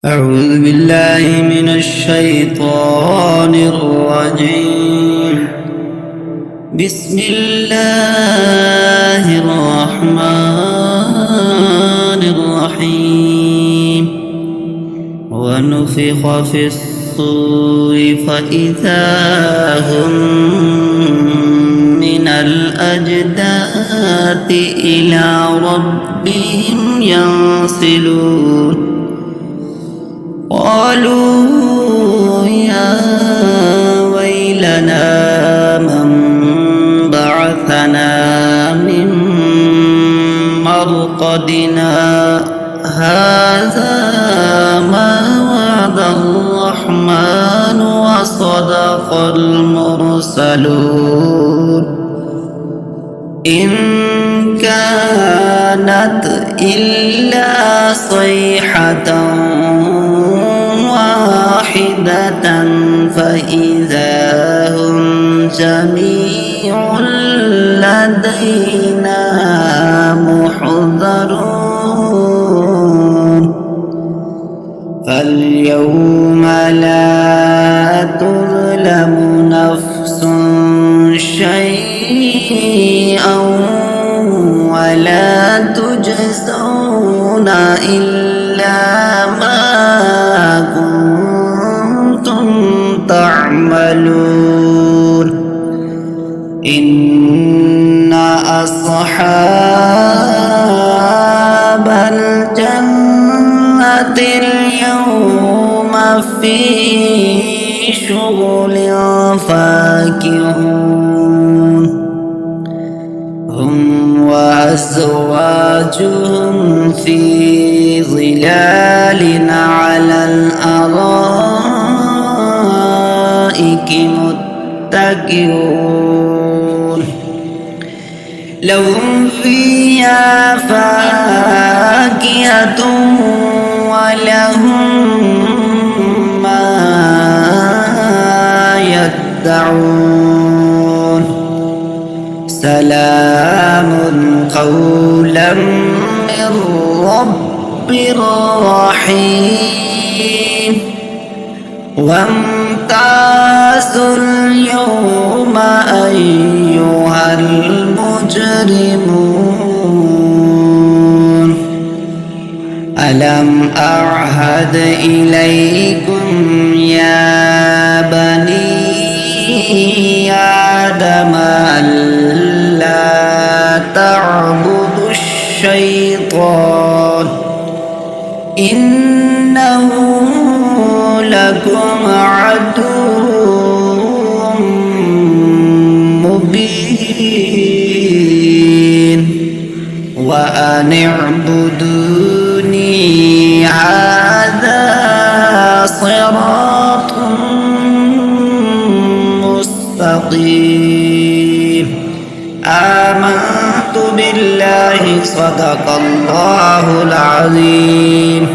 أعوذ بالله من الشيطان الرجيم. بسم الله الرحمن الرحيم. ونفخ في الصور فإذا هم من الأجداث إلى ربهم ينسلون. قالوا يا ويلنا من بعثنا من مرقدنا هذا ما وعد الرحمن وصدق المرسلون. إن كانت إلا صيحة واحدة فإذا هم جميع لدينا محضرون. فاليوم لا تظلم نفس شيئا ولا تجزون إلا ما كنتم تعملون. إن أصحاب الجنة اليوم في شغل فاكهون. هم وأزواجهم في ظلال على الأرائك متكئون. لهم فيها فاكهة ولهم ما يدعون. سلام قولا من رب رحيم. وامتازوا اليوم أيها المجرمون. ألم أعهد إليكم يا بني آدم ألا تعبدوا الشيطان إنه لكم عدو مبين. وأن اعبدوني هذا صراط مستقيم. آمنت بالله صدق الله العظيم.